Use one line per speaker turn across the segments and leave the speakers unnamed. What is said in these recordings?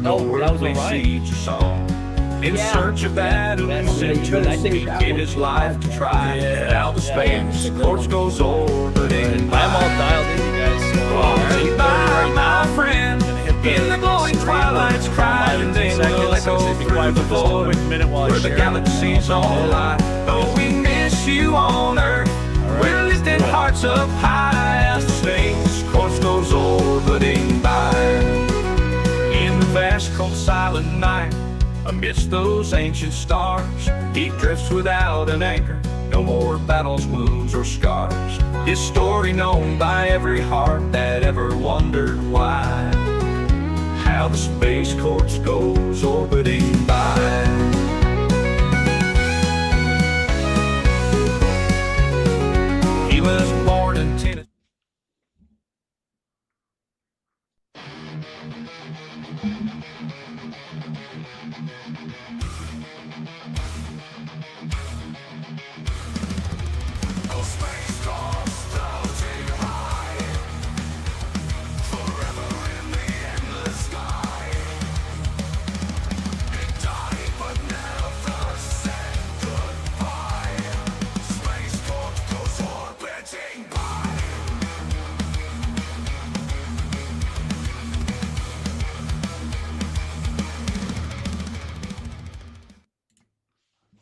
no earthly siege or song. In search of that elusiveness, he gave his life to try. Now the space course goes orbiting by.
I'm all dialed in, you guys.
Walking by, my friend, in the glowing twilight's crying, they will echo through the void where the galaxies all lie. Though we miss you on Earth, we're lifting hearts up high as the space course goes orbiting by. In the vast, cold, silent night, amidst those ancient stars, he drifts without an anchor. No more battles, wounds, or scars. His story known by every heart that ever wondered why. How the space course goes orbiting by. He was born in Tennessee.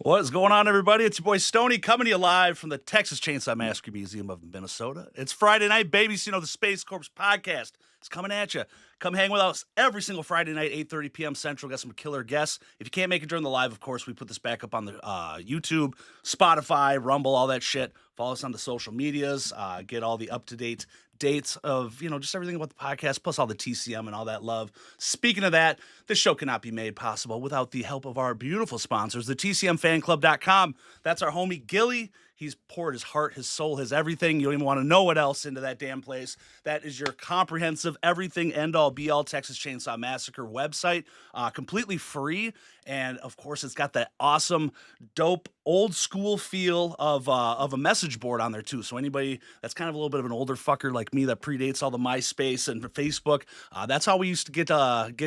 What is going on, everybody? It's your boy Stoney coming to you live from the Texas Chainsaw Massacre Museum of Minnesota. It's Friday night, baby. So, you know, the Space Corps podcast is coming at you. Come hang with us every single Friday night, 8:30 p.m. Central. Got some killer guests. If you can't make it during the live, of course, we put this back up on the YouTube, Spotify, Rumble, all that shit. Follow us on the social medias. Get all the up-to-date dates of, you know, just everything about the podcast, plus all the TCM and all that love. Speaking of that, this show cannot be made possible without the help of our beautiful sponsors, the TCMFanClub.com. That's our homie Gilly. He's poured his heart, his soul, his everything. You don't even want to know what else into that damn place. That is your comprehensive, everything, end-all, be-all Texas Chainsaw Massacre website. Completely free. And, of course, it's got that awesome, dope, old-school feel of a message board on there, too. So anybody that's kind of a little bit of an older fucker like me that predates all the MySpace and Facebook, that's how we used to get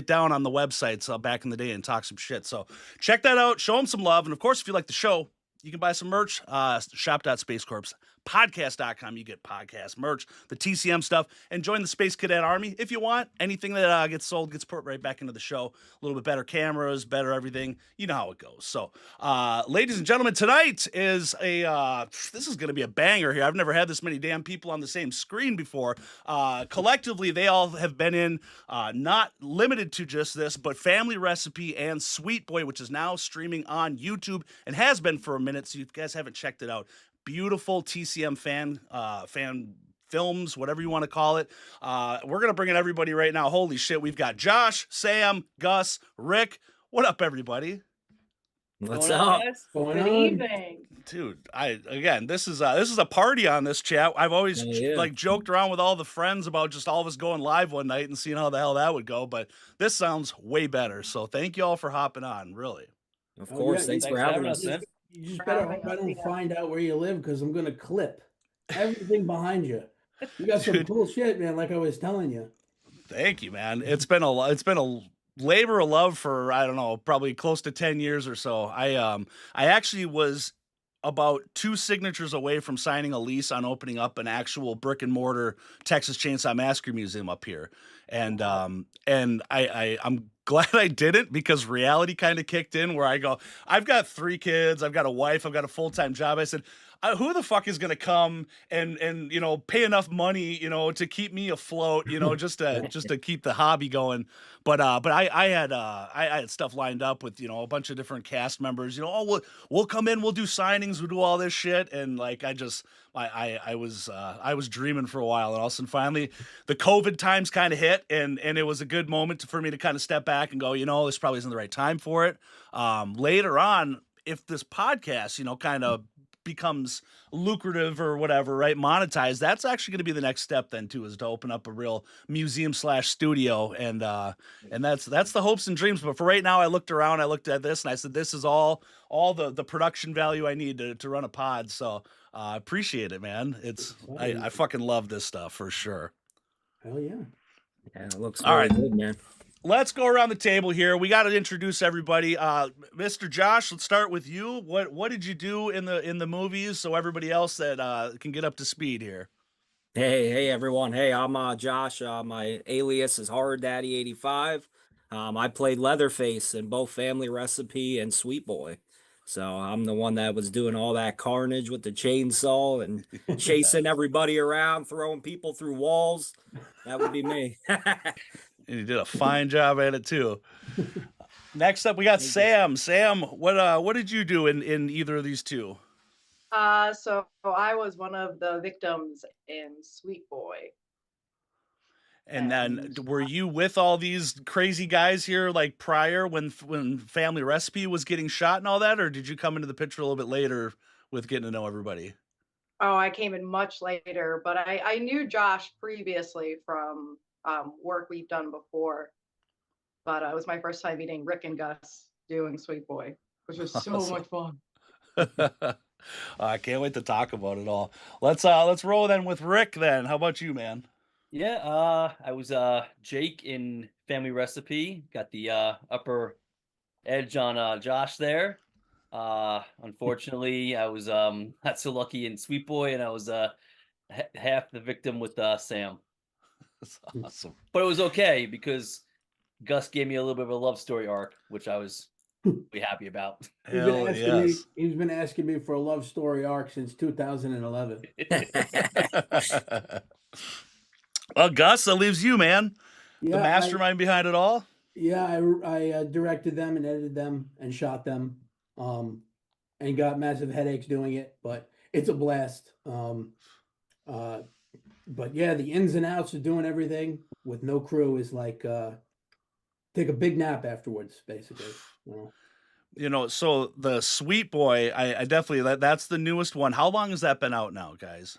down on the websites back in the day and talk some shit. So check that out. Show them some love. And, of course, if you like the show, you can buy some merch, shop.spacecorpspodcast.com. You get podcast merch, the TCM stuff, and join the Space Cadet Army if you want. Anything that gets sold gets put right back into the show. A little bit better cameras, better everything. You know how it goes. So, ladies and gentlemen, tonight is this is going to be a banger here. I've never had this many damn people on the same screen before. Collectively, they all have been in, not limited to just this, but Family Recipe and Sweet Boy, which is now streaming on YouTube and has been for a minute. So if you guys haven't checked it out, beautiful TCM fan films, whatever you want to call it. We're gonna bring in everybody right now. Holy shit, we've got Josh, Sam, Gus, Rick. What up, everybody?
What's up?
Good evening,
dude. This is a party on this chat. I've always like joked around with all the friends about just all of us going live one night and seeing how the hell that would go, but this sounds way better. So thank you all for hopping on. Really.
Of course, thanks for having us.
You just better hope I don't find out where you live, because I'm gonna clip everything behind you. You got some cool shit, man. Like I was telling you.
Thank you, man. It's been a labor of love for, I don't know, probably close to 10 years or so. I actually was about 2 signatures away from signing a lease on opening up an actual brick and mortar Texas Chainsaw Massacre museum up here. And I'm glad I didn't, because reality kind of kicked in where I go, I've got 3 kids, I've got a wife, I've got a full-time job. I said, who the fuck is going to come and, you know, pay enough money, you know, to keep me afloat, you know, just to keep the hobby going. But I had stuff lined up with, you know, a bunch of different cast members, you know, we'll come in, we'll do signings, we'll do all this shit. And like, I was dreaming for a while, and all of a sudden finally the COVID times kind of hit, and it was a good moment for me to kind of step back and go, you know, this probably isn't the right time for it. Later on, if this podcast, you know, kind of becomes lucrative or whatever, right, monetized, that's actually going to be the next step then too, is to open up a real museum/studio, and that's the hopes and dreams. But for right now, I looked around, I looked at this, and I said, this is all the production value I need to run a pod. So I appreciate it, man. I fucking love this stuff for sure.
Hell yeah.
Yeah, it looks
all
really
right.
good, man.
let's go around the table here. We got to introduce everybody. Mr. Josh, let's start with you. What did you do in the movies so everybody else that can get up to speed here?
Hey, everyone. Hey, I'm Josh. My alias is Horror Daddy 85. I played Leatherface in both Family Recipe and Sweet Boy. So I'm the one that was doing all that carnage with the chainsaw and chasing everybody around, throwing people through walls. That would be me.
And you did a fine job at it too. Next up, we got Sam. Sam, what did you do in either of these two?
So I was one of the victims in Sweet Boy.
And then were you with all these crazy guys here like prior when Family Recipe was getting shot and all that, or did you come into the picture a little bit later with getting to know everybody?
Oh, I came in much later, but I knew Josh previously from work we've done before. But it was my first time meeting Rick and Gus doing Sweet Boy, which was so much fun.
I can't wait to talk about it all. Let's roll then with Rick then. How about you, man?
Yeah, I was Jake in Family Recipe. Got the upper edge on Josh there. Unfortunately, I was not so lucky in Sweet Boy, and I was half the victim with Sam.
That's awesome.
But it was okay because Gus gave me a little bit of a love story arc, which I was really happy about.
Hell yes.
He's been asking me for a love story arc since 2011.
Well, Gus, that leaves you, man.
Yeah,
the mastermind behind it all.
Yeah, I directed them and edited them and shot them, and got massive headaches doing it, but it's a blast. But yeah, the ins and outs of doing everything with no crew is like take a big nap afterwards, basically.
So the Sweet Boy, I definitely that's the newest one. How long has that been out now, guys?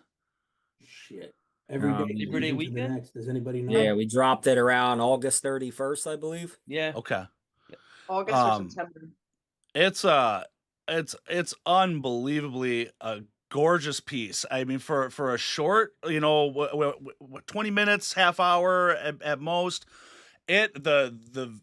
Shit. Every day,
Labor Day
to the
weekend?
next. Does anybody know?
Yeah, we dropped it around August 31st, I believe.
Yeah.
Okay.
August or September.
It's unbelievably a gorgeous piece. I mean, for a short, 20 minutes, half hour at most. The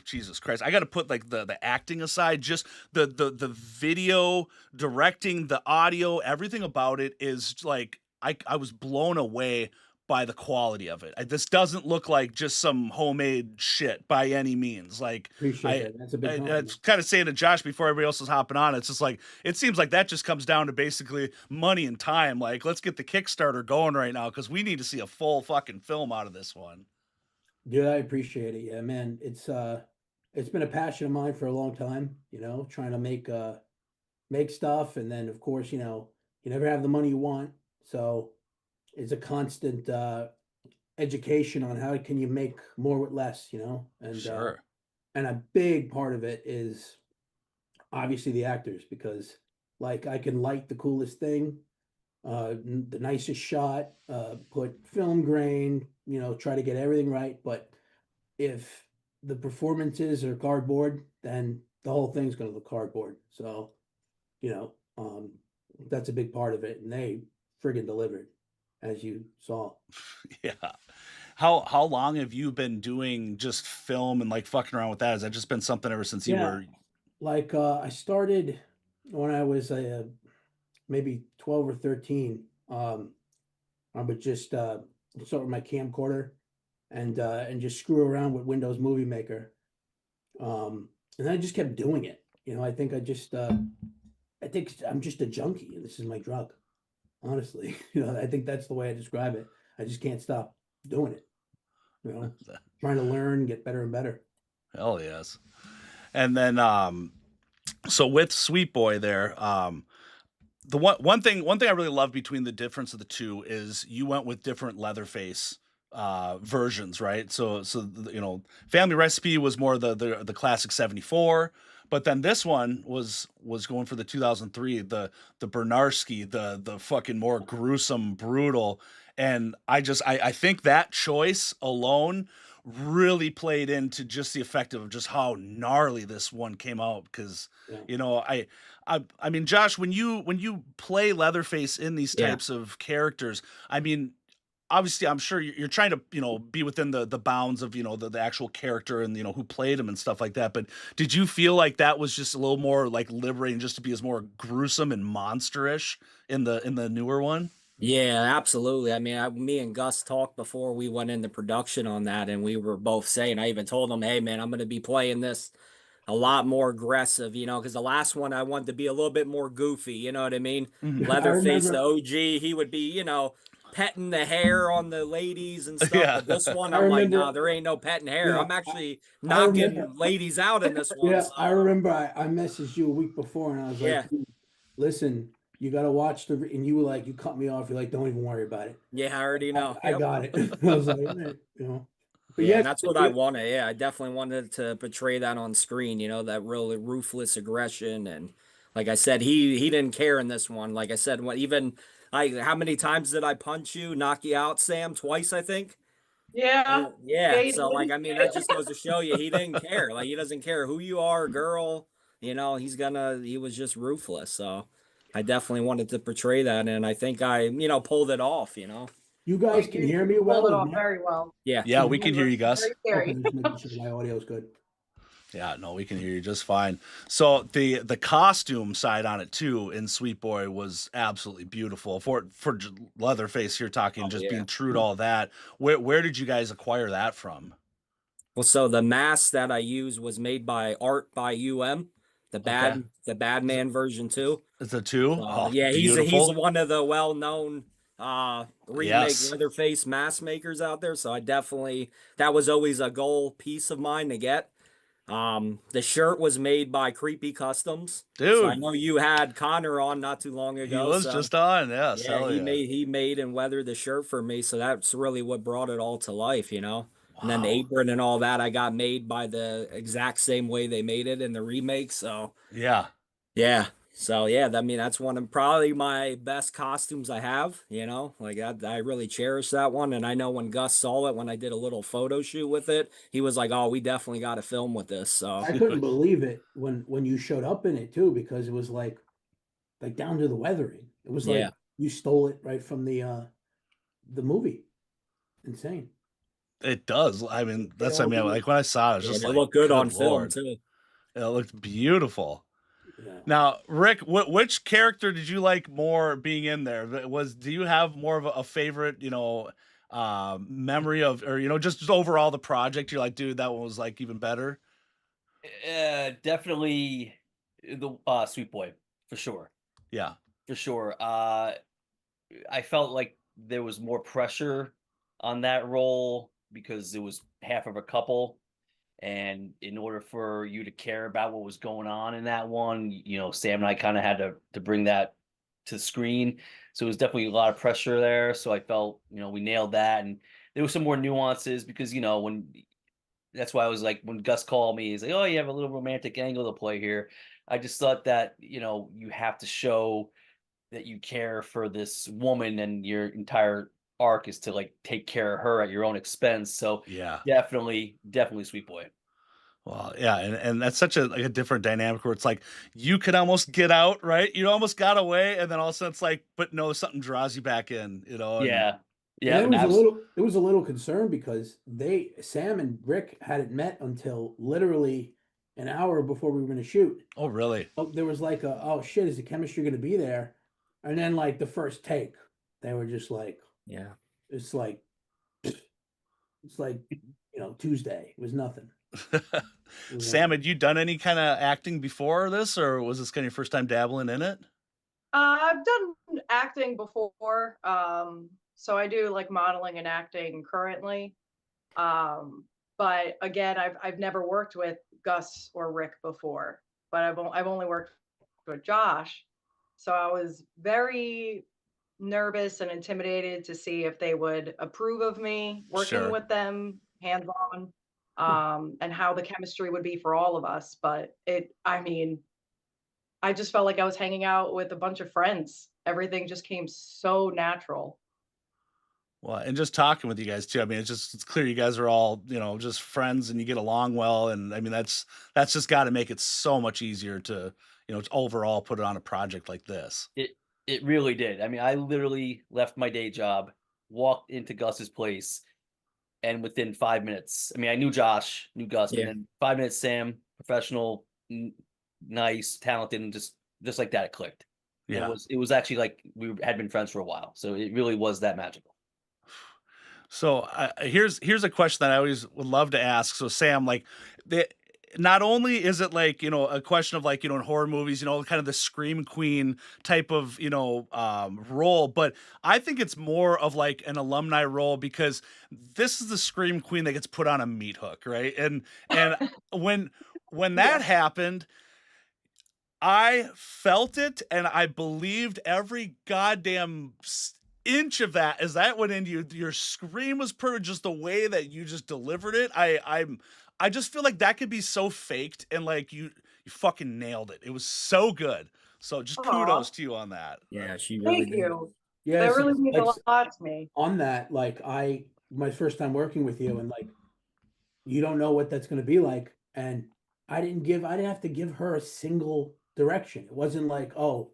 Jesus Christ, I got to put like the acting aside, just the video, directing, the audio, everything about it is like I was blown away by the quality of it. This doesn't look like just some homemade shit by any means. Like,
Appreciate it. That's a big
I was kind of saying to Josh before everybody else was hopping on. It's just like it seems like that just comes down to basically money and time. Like, let's get the Kickstarter going right now because we need to see a full fucking film out of this one.
Dude, I appreciate it. Yeah, man. It's been a passion of mine for a long time, trying to make stuff. And then of course, you never have the money you want. So it's a constant education on how can you make more with less, and
Sure.
And a big part of it is obviously the actors, because like I can light the coolest thing, the nicest shot, put film grain, try to get everything right. But if the performances are cardboard, then the whole thing's going to look cardboard. So, that's a big part of it. And they friggin' delivered, as you saw.
Yeah. How long have you been doing just film and like fucking around with that? Has that just been something ever since you were?
Like I started when I was maybe 12 or 13. I would just start with my camcorder and just screw around with Windows Movie Maker. And I just kept doing it. I think I think I'm just a junkie and this is my drug. Honestly, I think that's the way I describe it. I just can't stop doing it. Trying to learn, get better and better.
Hell yes. And then so with Sweet Boy there, the one thing I really love between the difference of the two is you went with different Leatherface versions, right? So Family Recipe was more the classic 74, but then this one was going for the 2003, the Bernarski, the fucking more gruesome, brutal. And I think that choice alone really played into just the effect of just how gnarly this one came out. Because I mean, Josh, when you play Leatherface in these types of characters, I mean, obviously I'm sure you're trying to, be within the bounds of, the actual character and, who played him and stuff like that. But did you feel like that was just a little more like liberating just to be as more gruesome and monsterish in the newer one?
Yeah, absolutely. I mean, me and Gus talked before we went into production on that, and we were both saying, I even told him, hey, man, I'm going to be playing this a lot more aggressive, because the last one I wanted to be a little bit more goofy, you know what I mean?
Mhm.
I
Leatherface, the
remember,
OG, he would be, petting the hair on the ladies and stuff.
Yeah.
But this one,
I
I'm like, nah,
remember,
there ain't no petting hair.
yeah,
I'm actually
I remember,
knocking ladies out in this one.
yeah,
So,
I remember I messaged you a week before and I was like,
yeah,
"Dude, listen, you got to watch and you were like, you cut me off. You're like, don't even worry about it.
yeah, I already know.
I
Yep.
got it. I was like, "Eh," but
Yeah,
yes,
and that's what I wanted. Yeah, I definitely wanted to portray that on screen, that really ruthless aggression. And like I said, he didn't care in this one. Like I said, how many times did I punch you, knock you out, Sam? Twice, I think.
Yeah,
Yeah. So like,
fatally.
I mean, that just goes to show you he didn't care. Like he doesn't care who you are, girl. He was just ruthless. So I definitely wanted to portray that, and I think I, pulled it off.
you guys can hear me
You pulled
well
it
or
off
not?
very well.
Yeah.
Yeah, we can
You
hear
were
you, Gus.
very
Okay,
scary.
just making sure my audio is good.
Yeah, no, we can hear you just fine. So the costume side on it too in Sweet Boy was absolutely beautiful. For Leatherface, you're talking
Oh
just
yeah.
being true to all that. Where did you guys acquire that from?
Well, so the mask that I used was made by Art by UM,
Okay,
the Bad Man version too.
it's a two.
So
Oh,
yeah, he's
beautiful.
one of the well-known remake
Yes,
Leatherface mask makers out there. So that was always a goal piece of mine to get. The shirt was made by Creepy Customs. So I
dude,
know you had Connor on not too long
he
ago.
was
So
just on. Yes,
yeah,
hell yeah.
he made and weathered the shirt for me, so that's really what brought it all to life. And then the
Wow.
apron and all that I got made by the exact same way they made it in the remake. So
Yeah.
yeah. So yeah, I mean that's one of probably my best costumes I have, Like I really cherish that one. And I know when Gus saw it when I did a little photo shoot with it, he was like, "Oh, we definitely got to film with this." So
I couldn't believe it when you showed up in it too, because it was like down to the weathering. It was
yeah.
like you stole it right from the movie. Insane.
It does. I mean, I mean, like when I saw it, I was
Yeah,
just
and it
like,
looked good
good
on film
Lord.
too.
It looked beautiful.
Yeah.
Now, Rick, which character did you like more being in there? Do you have more of a favorite, memory of, or just overall the project? You're like, dude, that one was like even better.
Definitely the Sweet Boy for sure,
Yeah,
for sure. I felt like there was more pressure on that role because it was half of a couple. And in order for you to care about what was going on in that one, Sam and I kind of had to bring that to the screen. So it was definitely a lot of pressure there. So I felt, we nailed that. And there were some more nuances because, when that's why I was like, when Gus called me, he's like, "Oh, you have a little romantic angle to play here." I just thought that, you have to show that you care for this woman and your entire arc is to like take care of her at your own expense. So
yeah.
definitely Sweet Boy.
Well, yeah, and that's such a different dynamic where it's like you could almost get out, right? You almost got away, and then all of a sudden it's like, but no, something draws you back in, and
Yeah.
And
Yeah.
it was a little concerned because Sam and Rick hadn't met until literally an hour before we were going to shoot.
oh, really?
So there was like oh shit, is the chemistry going to be there? And then like the first take, they were just like,
Yeah.
it's like, Tuesday. It was nothing.
Sam, had you done any kind of acting before this, or was this kind of your first time dabbling in it?
I've done acting before. So I do like modeling and acting currently. But again, I've never worked with Gus or Rick before, but I've only worked with Josh. So I was very nervous and intimidated to see if they would approve of me working
Sure.
with them hands on, and how the chemistry would be for all of us. But I mean, I just felt like I was hanging out with a bunch of friends. Everything just came so natural.
Well, and just talking with you guys too. I mean, it's clear you guys are all, just friends and you get along well. And I mean, that's just got to make it so much easier to, to overall put it on a project like this.
It really did. I mean, I literally left my day job walked into Gus's place, and within 5 minutes, I mean, I knew Josh, knew Gus, but
Yeah.
then 5 minutes, Sam, professional, nice, talented, and just like that, it clicked. And
Yeah.
it was actually like we had been friends for a while, so it really was that magical.
So here's a question that I always would love to ask. So Sam, like, not only is it like, you know, a question of like, you know, in horror movies, you know, kind of the scream queen type of, you know, role, but I think it's more of like an alumni role, because this is the scream queen that gets put on a meat hook, right? And when that happened, I felt it, and I believed every goddamn inch of that as that went into you. Your scream was perfect, just the way that you just delivered it. I just feel like that could be so faked, and like you fucking nailed it. It was so good. So just
Aw.
kudos to you on that.
Yeah, she really
Thank
did.
you.
Yeah,
That
so,
really means a
like,
lot to me.
on that, like my first time working with you, and like you don't know what that's going to be like, and I didn't have to give her a single direction. It wasn't like, oh,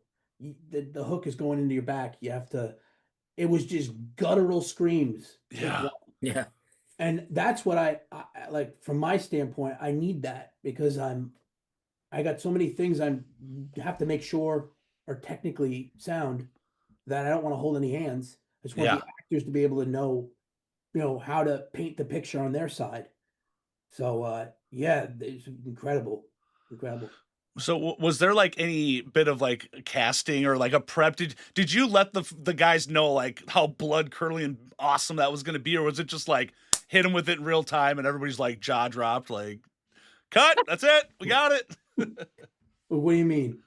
the hook is going into your back, you have to. It was just guttural screams. Take
Yeah.
one.
Yeah.
And that's what I like from my standpoint. I need that because I got so many things have to make sure are technically sound that I don't want to hold any hands. I just want
Yeah.
the actors to be able to know, you know, how to paint the picture on their side. So yeah, it's incredible.
So was there like any bit of like casting or like a prep? Did you let the guys know like how blood curdling and awesome that was going to be, or was it just like hit them with it in real time and everybody's like jaw dropped, like cut, that's it, we got it?
But what do you mean?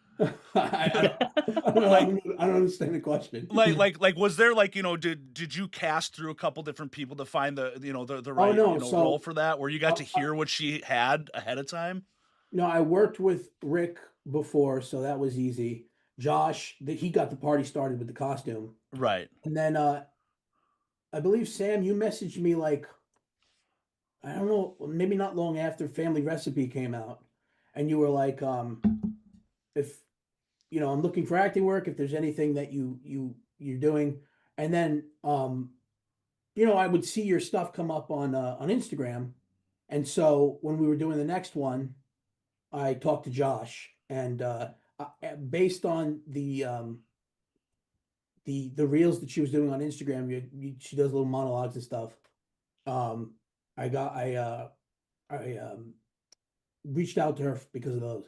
I don't know.
Like-
I don't understand the question.
like was there like, you know, did you cast through a couple different people to find the, you know, the right,
no,
you know,
so-
role for that, where you got to hear what she had ahead of time?
No, I worked with Rick before, so that was easy. Josh, he got the party started with the costume.
Right.
And then I believe Sam, you messaged me like I don't know, maybe not long after Family Recipe came out, and you were like, if you know, I'm looking for acting work, if there's anything that you're doing. And then you know, I would see your stuff come up on Instagram. And so when we were doing the next one, I talked to Josh, and based on the reels that she was doing on Instagram, she does little monologues and stuff. I reached out to her because of those.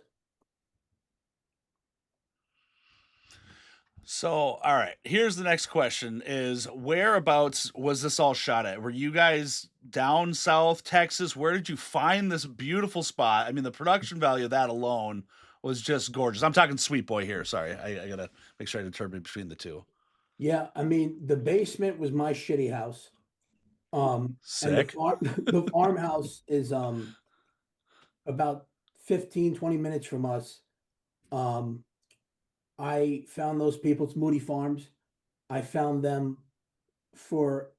So, all right, here's the next question is, whereabouts was this all shot at? Were you guys down south Texas? Where did you find this beautiful spot? I mean, the production value of that alone was just gorgeous. I'm talking Sweet Boy here. Sorry, I gotta make sure I determine between the two.
Yeah, I mean, the basement was my shitty house. And
Sick.
the farmhouse is about 15-20 minutes from us. I found those people, it's Moody Farms. I found them for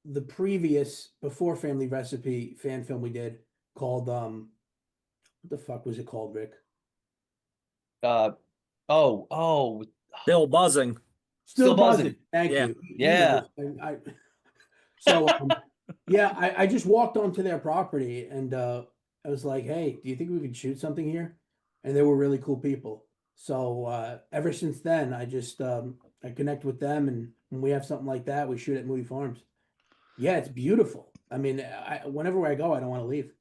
the previous before Family Recipe fan film we did called what the fuck was it called, Rick?
Oh,
Still buzzing.
Still buzzing.
Thank
Yeah.
you.
Yeah.
So yeah, I just walked onto their property, and I was like, hey, do you think we could shoot something here? And they were really cool people. So ever since then, I just I connect with them, and when we have something like that, we shoot at Moody Farms. Yeah, it's beautiful. I mean, whenever I go, I don't want to leave.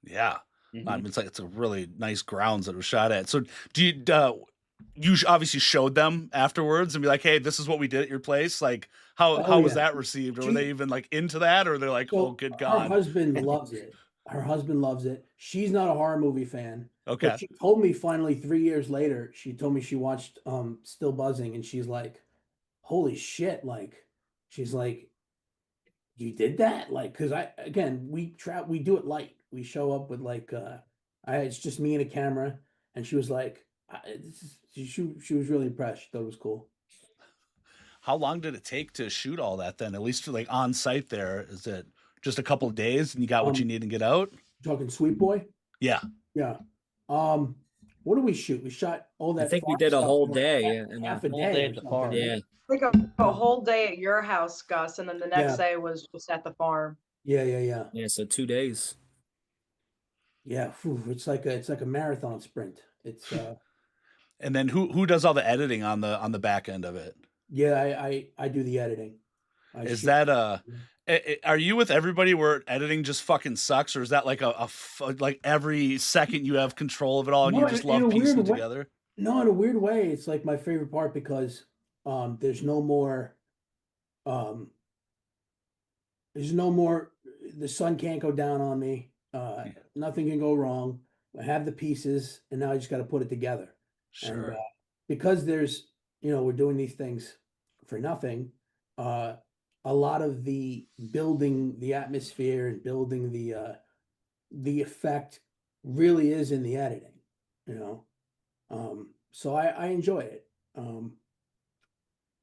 Yeah.
Mhm.
I mean, it's like it's a really nice grounds that it was shot at. So do you obviously showed them afterwards and be like, hey, this is what we did at your place? Like how was
yeah.
that received? Or were
She-
they even like into that, or they're like,
So
oh good
her
God?
husband loves it. Her husband loves it. She's not a horror movie fan.
Okay.
But she told me finally 3 years later, she told me she watched Still Buzzing, and she's like, holy shit, like she's like, you did that? Like, cause we do it light. We show up with like it's just me and a camera, and she was like, she was really impressed. She thought it was cool.
How long did it take to shoot all that then? At least for like on site there, is it just a couple of days and you got what you need and get out?
Talking Sweet Boy?
Yeah.
Yeah. what did we shoot? We shot all
I
that.
think we
farm
did a
stuff
whole
in, like,
day, and
half a
whole
day
day
or
at the
something,
farm.
right?
yeah,
Like a whole day at your house, Gus, and then the next
Yeah.
day was just at the farm.
Yeah.
yeah. So 2 days.
Yeah. Phew, it's like a marathon sprint. It's
And then who does all the editing on the back end of it?
yeah, I do the editing. I
Is
shoot.
that are you with everybody where editing just fucking sucks, or is that like like every second you have control of it all and
No,
you just
in
love
a weird
piecing
way.
together?
No, in a weird way, it's like my favorite part because there's no more um there's no more the sun can't go down on me.
Yeah.
Nothing can go wrong. I have the pieces and now I just got to put it together. And
Sure.
because there's, we're doing these things for nothing, uh a lot of the building the atmosphere and building the effect really is in the editing, you know. So I enjoy it.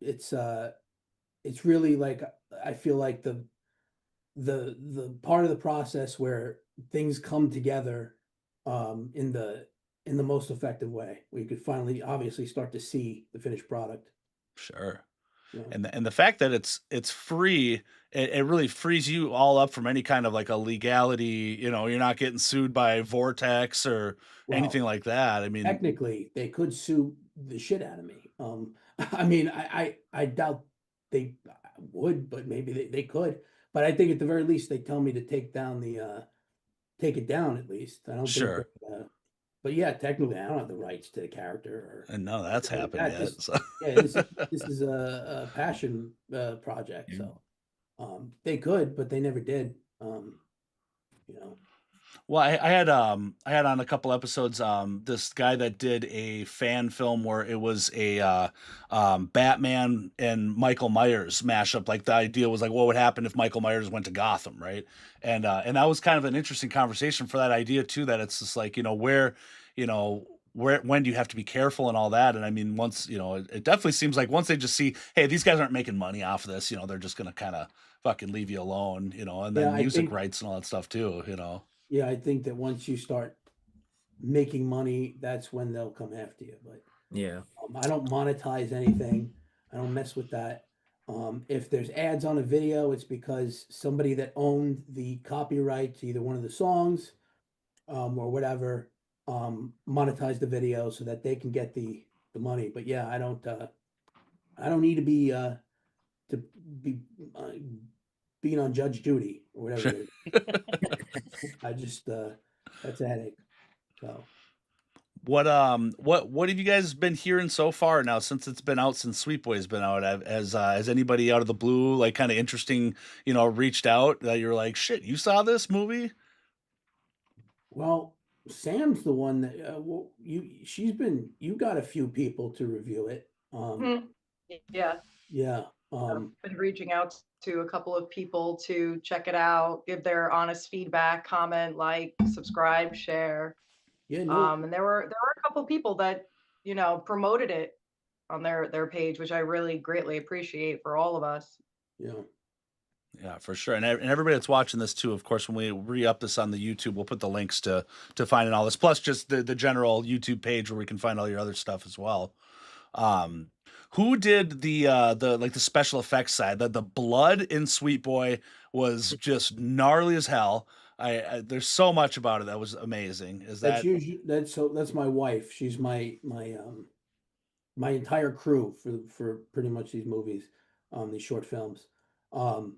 It's it's really like I feel like the part of the process where things come together in the most effective way. We could finally obviously start to see the finished product.
Sure.
You know?
And the fact that it's free, it really frees you all up from any kind of like a legality. You're not getting sued by Vortex or
Well,
anything like that. I mean,
technically, they could sue the shit out of me. I mean, I doubt they would, but maybe they could. But I think at the very least, they tell me to take it down at least. I don't think
sure.
that, but yeah, technically, I don't have the rights to the character or
And none of that's
anything like
happened
that.
yet. So.
Yeah, this is a passion project.
Yeah.
So they could, but they never did. You know,
Well, I had on a couple episodes this guy that did a fan film where it was a Batman and Michael Myers mashup. Like the idea was like, what would happen if Michael Myers went to Gotham, right? And that was kind of an interesting conversation for that idea too. That it's just like where when do you have to be careful and all that? And I mean, once it definitely seems like once they just see, hey, these guys aren't making money off of this, they're just gonna kind of fucking leave you alone, and
yeah,
then music rights and all that stuff too.
yeah, I think that once you start making money, that's when they'll come after you. But
Yeah.
I don't monetize anything. I don't mess with that. If there's ads on a video, it's because somebody that owned the copyright to either one of the songs, or whatever, monetize the video so that they can get the money. But yeah, I don't need to be to be uh, being on Judge Judy or whatever it is. I just that's a headache. So
What have you guys been hearing so far now since it's been out, since Sweet Boy's been out? Has anybody out of the blue, like kind of interesting, reached out that you're like, shit, you saw this movie?
well, Sam's the one that you got a few people to review it.
Mhm. Yeah,
Yeah.
I've been reaching out to a couple of people to check it out, give their honest feedback, comment, like, subscribe, share.
Yeah, no,
And there were a couple people that promoted it on their page, which I really greatly appreciate for all of us.
yeah.
Yeah, for sure. And everybody that's watching this too, of course, when we re-up this on the YouTube, we'll put the links to finding all this, plus just the general YouTube page where we can find all your other stuff as well. Who did the special effects side? The blood in Sweet Boy was just gnarly as hell. There's so much about it that was amazing. Is
That's
that
usually that's my wife. She's my entire crew for pretty much these movies, these short films. Um,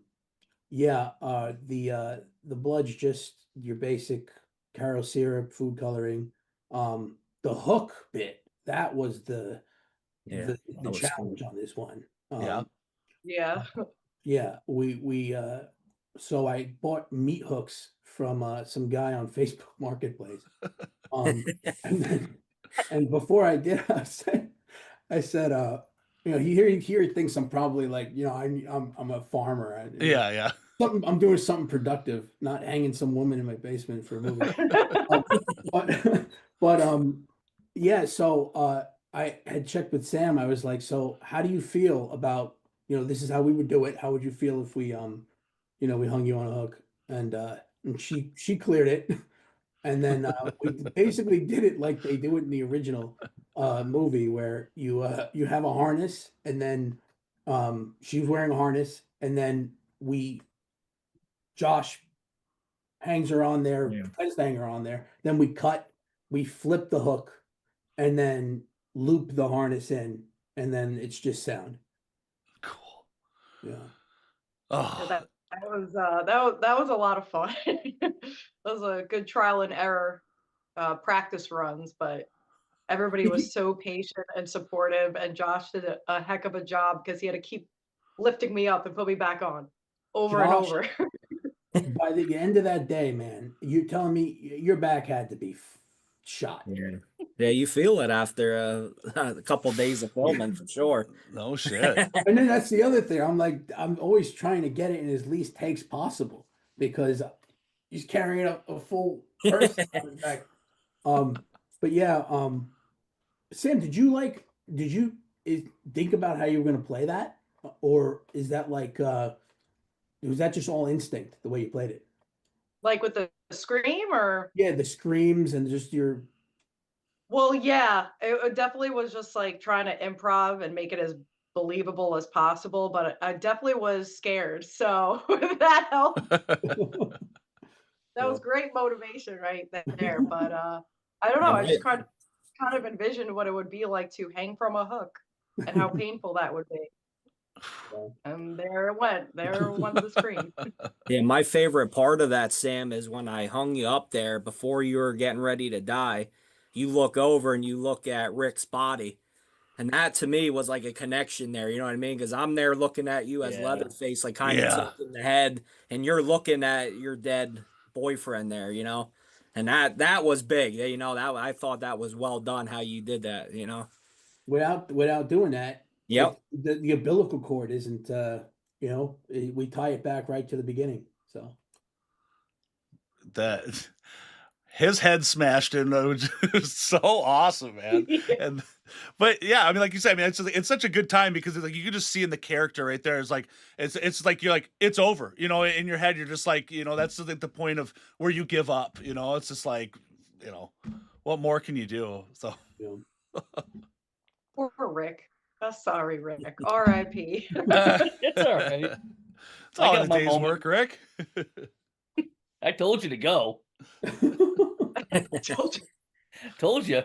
yeah, the blood's just your basic caro syrup, food coloring. The hook bit, that was
Yeah.
the
That was cool.
challenge on this one.
yeah?
Yeah.
Yeah, we so I bought meat hooks from some guy on Facebook Marketplace. And then and before I did, I said, he thinks I'm probably like, I'm a farmer.
Yeah.
I'm doing something productive, not hanging some woman in my basement for a movie. But yeah, so I had checked with Sam. I was like, so how do you feel about, this is how we would do it. How would you feel if we we hung you on a hook? And she cleared it. And then we basically did it like they do it in the original movie, where you have a harness, and then she's wearing a harness, and then Josh hangs her on there,
Yeah.
tries to hang her on there. Then we flip the hook, and then loop the harness in, and then it's just sound.
Cool.
Yeah.
Yeah,
Oh,
that was a lot of fun. That was a good trial and error practice runs, but everybody was so patient and supportive, and Josh did a heck of a job because he had to keep lifting me up and put me back on over and
Josh,
over.
by the end of that day, man, you're telling me your back had to be shot.
Yeah. Yeah, you feel it after a couple days of filming for sure.
no shit.
And then that's the other thing. I'm always trying to get it in as least takes possible, because he's carrying a full person on his back. But yeah, Sam, did you think about how you were going to play that, or is that was that just all instinct the way you played it?
Like with the scream, or
Yeah, the screams and just your.
well, yeah, it definitely was just like trying to improv and make it as believable as possible, but I definitely was scared. So that helped. That was great motivation right there. But I don't know,
Yeah,
I just kind of envisioned what it would be like to hang from a hook and how painful that would be. And there it went. There went the scream.
yeah, my favorite part of that, Sam, is when I hung you up there before you were getting ready to die. You look over and you look at Rick's body. And that to me was like a connection there, you know what I mean? Because I'm there looking at you as
Yeah.
Leatherface, like kind of
Yeah.
tilting the head, and you're looking at your dead boyfriend there, you know? And that was big. You know, that I thought that was well done how you did that, you know?
Without doing that,
Yep.
the umbilical cord isn't we tie it back right to the beginning. So
That his head smashed in, was just so awesome, man. And but yeah, I mean, like you said, I mean, it's such a good time because it's like you can just see in the character right there. It's like it's like you're like it's over, you know. In your head, you're just like, you know, that's like the point of where you give up. You know, it's just like, you know, what more can you do? So
you
Poor Rick. Sorry, Rick. R.I.P.
It's all right.
it's all in
got
a
my
day's
moment.
work, Rick.
I told you to go.
know.
Told you.
Told you.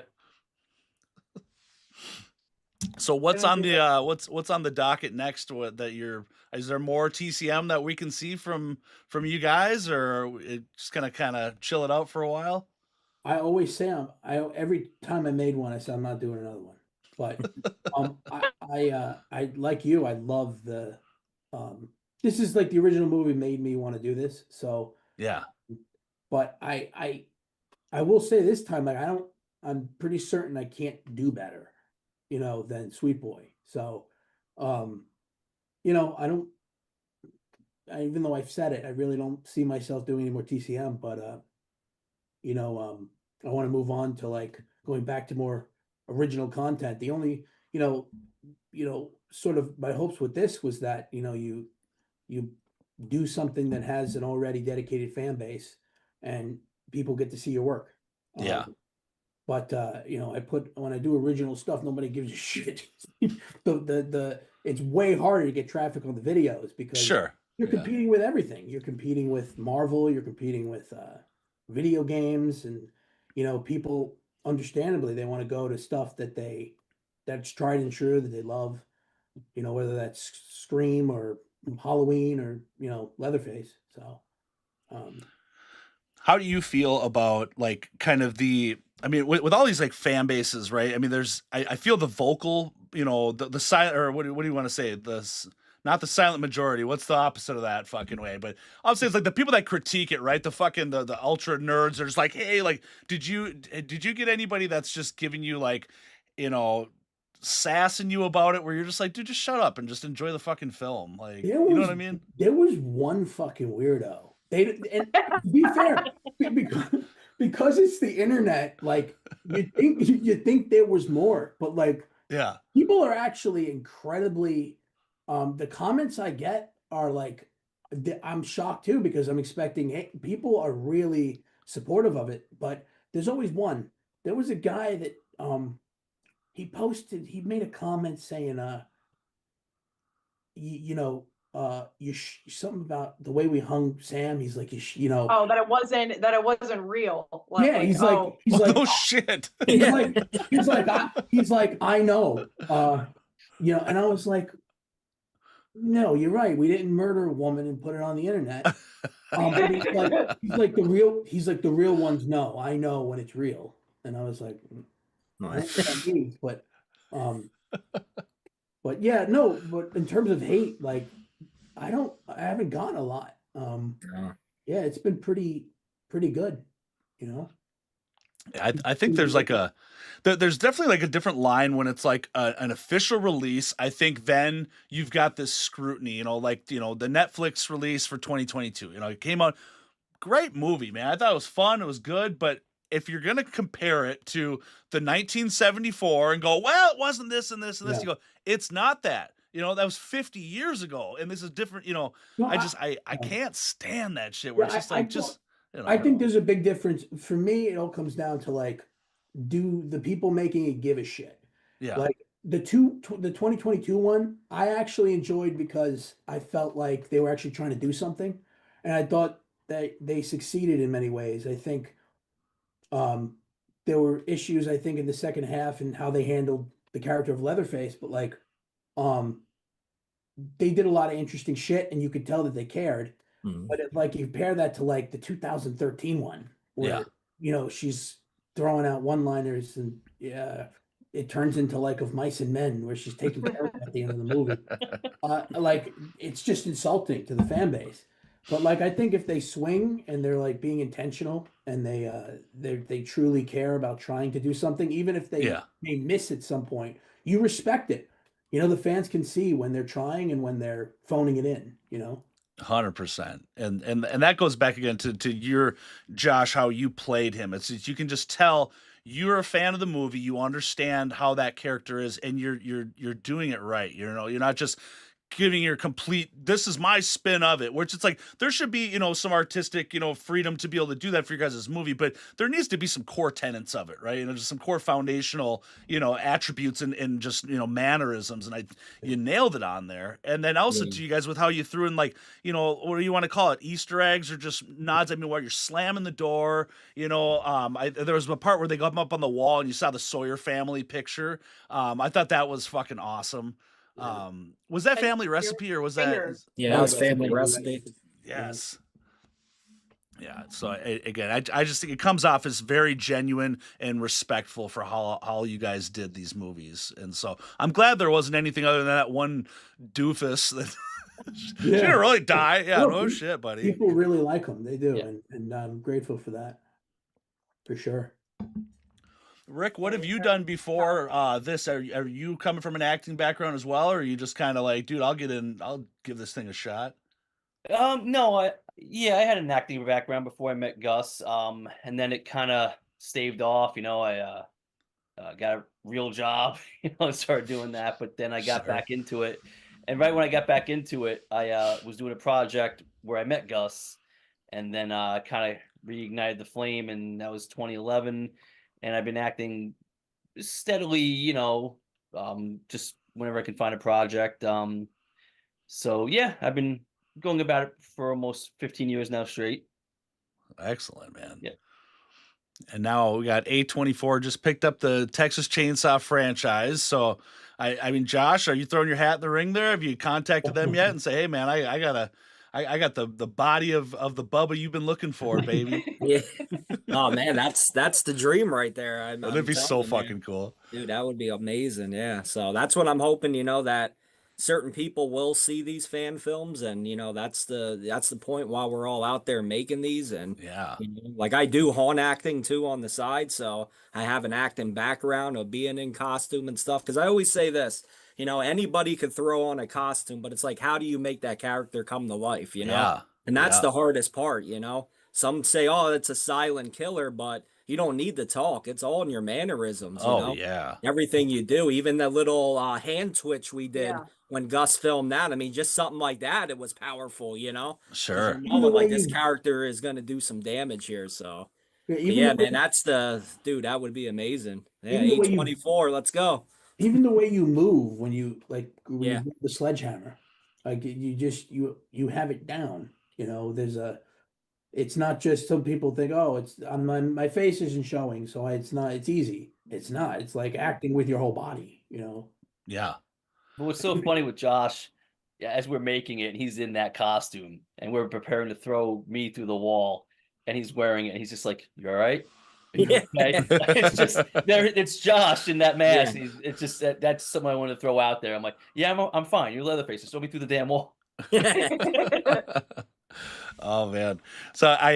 So what's
Gonna
on
do
the what's on the docket next? Is there more TCM that we can see from you guys, or just gonna kind of chill it out for a while?
I always say every time I made one, I said I'm not doing another one. But I like you. I love this is like the original movie made me want to do this. So,
Yeah,
but I will say this time, like I'm pretty certain I can't do better, than Sweet Boy. So, I don't. Even though I've said it, I really don't see myself doing any more TCM. But I want to move on to like going back to more original content. The only, sort of my hopes with this was that, you do something that has an already dedicated fan base and people get to see your work.
Yeah.
But when I do original stuff, nobody gives a shit. It's way harder to get traffic on the videos because
sure.
you're
Yeah.
competing with everything. You're competing with Marvel, you're competing with video games, and people understandably they want to go to stuff that's tried and true that they love, whether that's Scream or Halloween or Leatherface. So
How do you feel about like kind of I mean, with all these like fan bases, right? I mean, I feel the vocal, the silent, or what do you want to say? Not the silent majority. What's the opposite of that fucking way? But I'll say it's like the people that critique it, right? The fucking the ultra nerds are just like, hey, like, did you get anybody that's just giving you like, sassing you about it, where you're just like, dude, just shut up and just enjoy the fucking film, like, you know what I mean?
There was one fucking weirdo. And to be fair, because it's the internet, like you think there was more, but like
Yeah,
people are actually incredibly. The comments I get are like, I'm shocked too because I'm expecting people are really supportive of it. But there's always one. There was a guy that he made a comment saying you know, something about the way we hung Sam. He's like,
Oh, that it wasn't real.
yeah,
Like,
he's
oh,
like,
No shit.
he's like, I know, and I was like, no, you're right. We didn't murder a woman and put it on the internet. But he's like the real ones know. I know when it's real. And I was like, I don't know what that means, um, but yeah, no, but in terms of hate, like I haven't gotten a lot. Yeah, it's been pretty good, you know.
I think there's like there's definitely like a different line when it's like an official release. I think then you've got this scrutiny, like, the Netflix release for 2022, it came out, great movie, man. I thought it was fun. It was good. But if you're going to compare it to the 1974 and go, well, it wasn't this and this and this,
Yeah.
you go, it's not that. That was 50 years ago, and this is different.
No,
I can't stand that shit where
Yeah,
it's just like,
I think there's a big difference. For me, it all comes down to like, do the people making it give a shit?
yeah,
Like the 2022 one, I actually enjoyed because I felt like they were actually trying to do something, and I thought that they succeeded in many ways. I think there were issues, I think, in the second half and how they handled the character of Leatherface, but like um they did a lot of interesting shit, and you could tell that they cared. But like you compare that to like the 2013 one, where she's throwing out one-liners, and it turns into like Of Mice and Men, where she's taking care of it at the end of the movie. Like it's just insulting to the fan base. But like I think if they swing and they're like being intentional, and they truly care about trying to do something, even if they may miss at some point, you respect it. The fans can see when they're trying and when they're phoning it in.
100%. And that goes back again to your, Josh, how you played him. It's you can just tell you're a fan of the movie. You understand how that character is, and you're doing it right. You're not just giving your complete, this is my spin of it, which it's like there should be some artistic freedom to be able to do that for you guys' movie, but there needs to be some core tenets of it, right? Just some core foundational attributes and just mannerisms, and you nailed it on there. And then also to you guys with how you threw in like what do you want to call it, Easter eggs or just nods. I mean, while you're slamming the door, there was a part where they got up on the wall and you saw the Sawyer family picture. I thought that was fucking awesome. Was that Family Recipe or was that?
Yeah, that was Family Recipe.
Yes. Yeah. So again, I just think it comes off as very genuine and respectful for how you guys did these movies, and so I'm glad there wasn't anything other than that one doofus that she didn't really die. Yeah, no shit, buddy.
People really like them. They do, and I'm grateful for that, for sure.
Rick, what have you done before this? Are you coming from an acting background as well, or are you just kind of like, dude, I'll give this thing a shot?
No, I had an acting background before I met Gus. And then it kind of staved off. I got a real job, and started doing that. But then I got back into it, and right when I got back into it, I was doing a project where I met Gus, and then kind of reignited the flame, and that was 2011. And I've been acting steadily, just whenever I can find a project. So yeah, I've been going about it for almost 15 years now straight.
Excellent, man.
Yeah.
And now we got A24 just picked up the Texas Chainsaw franchise. So I mean, Josh, are you throwing your hat in the ring there? Have you contacted them yet and say, hey man, I got the body of the Bubba you've been looking for, baby?
Yeah. Oh man, that's the dream right there.
That'd be so fucking cool,
dude. That would be amazing. Yeah. So that's what I'm hoping. That certain people will see these fan films, and that's the point while we're all out there making these. And like I do haunt acting too on the side, so I have an acting background of being in costume and stuff. Because I always say this. Anybody could throw on a costume, but it's like, how do you make that character come to life,
Yeah.
And that's the hardest part, Some say, oh, it's a silent killer, but you don't need to talk. It's all in your mannerisms,
yeah.
Everything you do, even the little hand twitch we did when Gus filmed that. I mean, just something like that, it was powerful,
Sure.
Like this character is going to do some damage here, so.
Even
Yeah,
the way,
man, that's the dude. That would be amazing. Yeah,
even the way you
824. Let's go.
even the way you move when you when you
Yeah.
grab the sledgehammer, like you just you have it down. There's a it's not just some people think, oh, it's on my face isn't showing, so it's not, it's easy. It's not. It's like acting with your whole body.
Yeah.
But what's so funny with Josh, yeah, as we're making it, he's in that costume, and we're preparing to throw me through the wall, and he's wearing it. And he's just like, "You all right? Are you okay?" It's just there. It's Josh in that
Yeah.
mask. It's just that's something I want to throw out there. I'm like, "Yeah, I'm fine. You're Leatherface. Just throw me through the damn wall."
Oh man. So I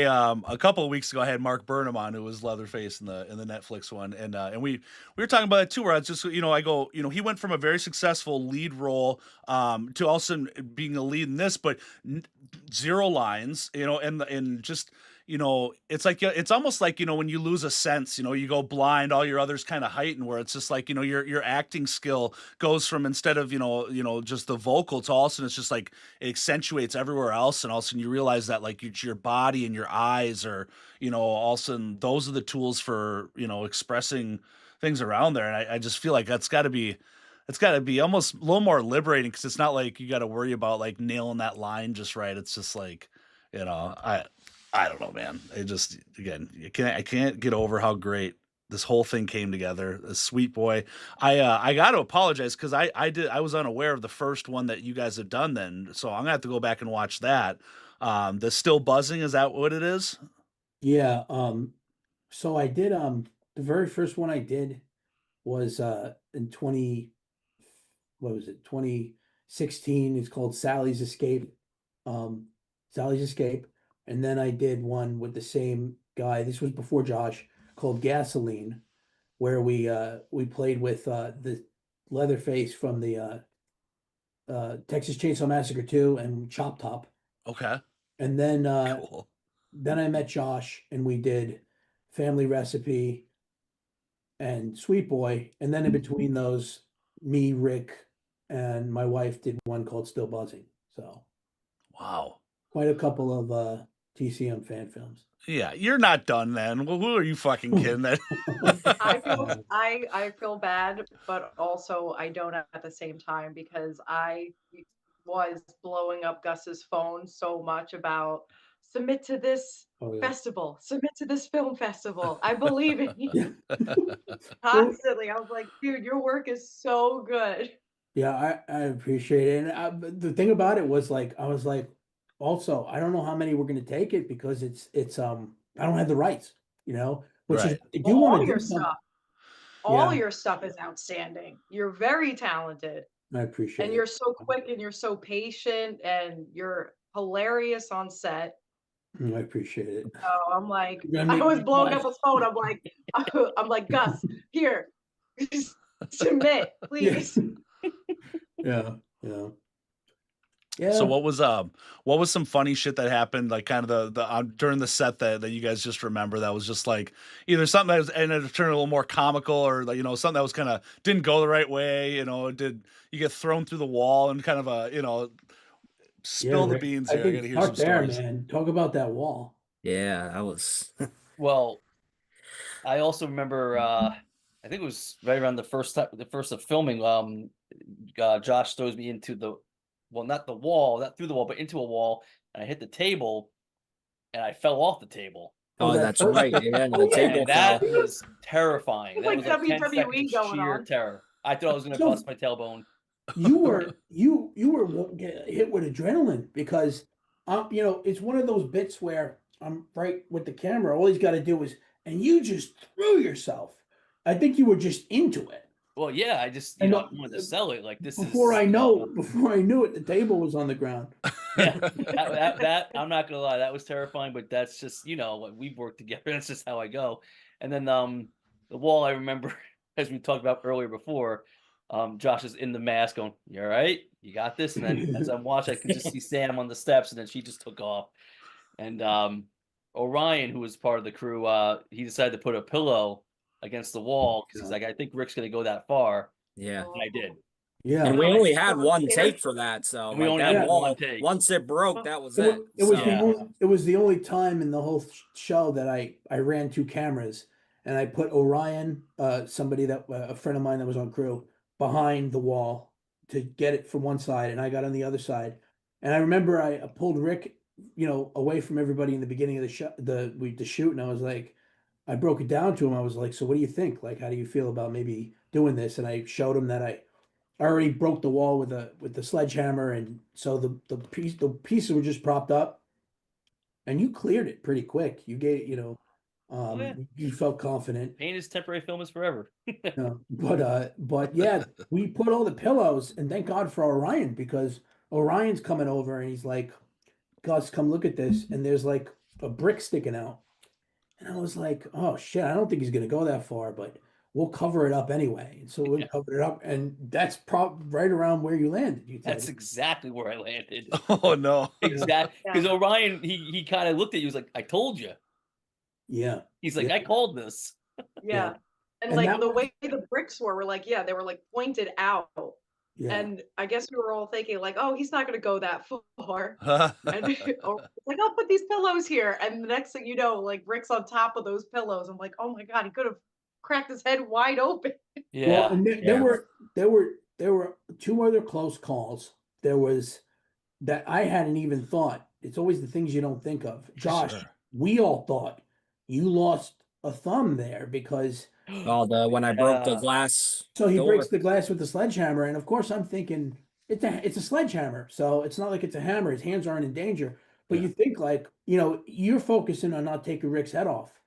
a couple of weeks ago I had Mark Burnham on, who was Leatherface in the Netflix one, and we were talking about it too, where I was just, I go, he went from a very successful lead role to also being a lead in this, but zero lines, and just, it's like, it's almost like, when you lose a sense, you go blind, all your others kind of heighten, where it's just like, your acting skill goes from, instead of, just the vocal, to all of a sudden it's just like it accentuates everywhere else, and all of a sudden you realize that like your body and your eyes are, all of a sudden those are the tools for, expressing things around there. And I just feel like it's got to be almost a little more liberating, because it's not like you got to worry about like nailing that line just right. It's just like, I don't know, man. It just, again, I can't get over how great this whole thing came together. The Sweet Boy. I got to apologize, because I was unaware of the first one that you guys have done then, so I'm gonna have to go back and watch that. The Still Buzzing, is that what it is?
Yeah. So I did the very first one I did was in 20, what was it, 2016. It's called Sally's Escape. Um Sally's Escape. And then I did one with the same guy. This was before Josh, called Gasoline, where we played with the Leatherface from the Texas Chainsaw Massacre 2 and Chop Top.
Okay,
And then
cool.
then I met Josh and we did Family Recipe and Sweet Boy. And then in between those, me, Rick, and my wife did one called Still Buzzing. So
Wow.
quite a couple of TCM fan films.
Yeah, you're not done then. Well, who are you fucking kidding? That
I feel I feel bad, but also I don't at the same time, because I was blowing up Gus's phone so much about submit to this
Oh yeah.
festival, submit to this film festival. I believe in you.
Yeah. Well,
Constantly. I was like, dude, your work is so good.
yeah, I appreciate it. And but the thing about it was like I was like, also I don't know how many we're gonna take it, because it's I don't have the rights, which is
Right.
I
Well,
do want
all
to
your
do some.
stuff,
Yeah,
all your stuff is outstanding. You're very talented,
I appreciate
and
it.
you're so quick, and you're so patient, and you're hilarious on set.
I appreciate it.
So I'm like,
You're gonna
I
make
was
me
blowing
cry.
up his phone. I'm like, I'm like, Gus, here, submit,
Yeah.
please.
Yeah. Yeah.
So
Yeah.
what was some funny shit that happened, like kind of the during the set that you guys just remember, that was just like either something that was ended up turning a little more comical, or like, something that was kind of didn't go the right way, did you get thrown through the wall, and kind of a,
Yeah,
spill the
Rick.
beans
I
here. I
think
gotta hear some
start there,
stories.
man. Talk about that wall.
Yeah, that was
Well, I also remember. I think it was right around the first of filming. Josh throws me into not the wall, not through the wall, but into a wall, and I hit the table, and I fell off the table.
Oh,
Oh,
that
that's
first
right.
one.
Yeah,
Oh
the
yeah.
table
And that
fell.
was terrifying.
It's
That
like
was like 10 seconds
WWE
of
going
sheer
on.
terror. I thought I was going to
So
bust my tailbone.
you were hit with adrenaline, because it's one of those bits where I'm right with the camera. All he's got to do is, and you just threw yourself. I think you were just into it.
Well, yeah, I just,
And
I wanted to sell it. Like, this
before
is,
before I knew it, the table was on the ground.
yeah, that I'm not gonna lie, that was terrifying. But that's just, we've worked together. That's just how I go. And then the wall, I remember, as we talked about earlier before, Josh is in the mask going, "You all right? You got this." And then as I'm watching, I can just see Sam on the steps, and then she just took off. And Orion, who was part of the crew, he decided to put a pillow against the wall, because he's like, "I think Rick's gonna go that far,"
Yeah.
and I did.
Yeah.
And we
Oh,
only
I
had
was
one
scared.
take for that, so
We
like
only
that
had
wall,
one take.
once it broke, that was
It
it.
was, it was the
So,
only, it was the only time in the whole show that I ran 2 cameras, and I put Orion, somebody that a friend of mine that was on crew, behind the wall to get it from one side, and I got on the other side. And I remember I pulled Rick, away from everybody in the beginning of the show, the shoot, and I was like, I broke it down to him. I was like, so what do you think? Like, how do you feel about maybe doing this? And I showed him that I already broke the wall with the sledgehammer, and so the pieces were just propped up, and you cleared it pretty quick. You gave,
yeah.
you felt confident.
Pain is temporary, film is forever.
But yeah, we put all the pillows, and thank God for Orion, because Orion's coming over and he's like, Gus, come look at this, and there's like a brick sticking out, and I was like, oh shit, I don't think he's gonna go that far, but we'll cover it up anyway. And so we covered it up, and that's right around where you landed. You
That's
said,
exactly where I landed.
Oh no.
Exactly.
Yeah.
Because Orion, he kind of looked at you, he was like, I told you.
yeah,
He's like,
Yeah.
I called this.
Yeah. And
And
like
that
the
was-
way the bricks were like, yeah, they were like pointed out.
yeah.
And I guess we were all thinking like, oh, he's not gonna go that far. And or like, I'll put these pillows here. And the next thing you know, like Rick's on top of those pillows. I'm like, oh my God, he could have cracked his head wide open.
Well,
Yeah.
and there were 2 other close calls. There was that I hadn't even thought. It's always the things you don't think of. Josh,
Sure.
we all thought you lost a thumb there because
when I broke the
Yeah.
glass
so he
door.
breaks the glass with the sledgehammer, and of course I'm thinking it's a sledgehammer, so it's not like it's a hammer. His hands aren't in danger. But
Yeah.
you think like, you're focusing on not taking Rick's head off.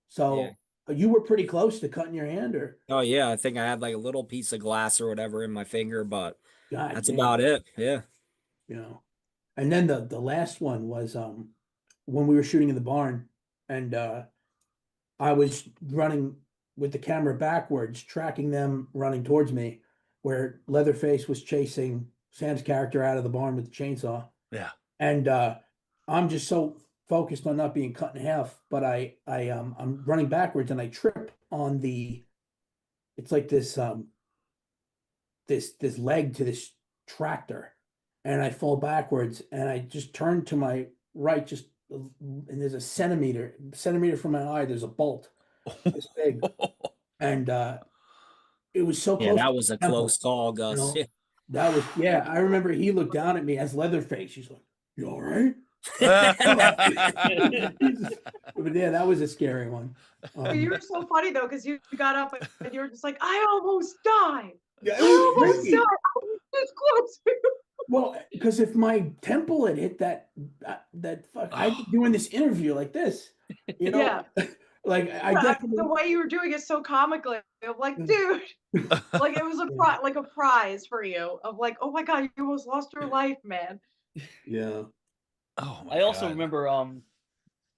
So
Yeah.
you were pretty close to cutting your hand, or
Oh yeah, I think I had like a little piece of glass or whatever in my finger, but
God
that's
damn.
about it. Yeah.
And then the last one was when we were shooting in the barn, and I was running with the camera backwards, tracking them running towards me, where Leatherface was chasing Sam's character out of the barn with the chainsaw.
Yeah.
And I'm just so focused on not being cut in half, but I'm running backwards, and I trip on it's like this this leg to this tractor, and I fall backwards, and I just turn to my right, and there's a centimeter from my eye, there's a bolt this big, and it was so
Yeah,
close
that
to
was
the
a
temple,
close call,
you
Gus.
know?
Yeah.
That was, yeah, I remember he looked down at me as Leatherface. He's like, you all right? But yeah, that was a scary one.
But you were so funny though, because you got up and you were just like, I almost died.
Yeah, it
I
was
almost
crazy.
died. I was this close.
Well, because if my temple had hit I'd be doing this interview like this,
Yeah.
like I
The
definitely,
way you were doing it so comically, I'm like, dude, like it was a prize for you of like, oh my God, you almost lost your life, man.
yeah.
Oh my
I also
God.
remember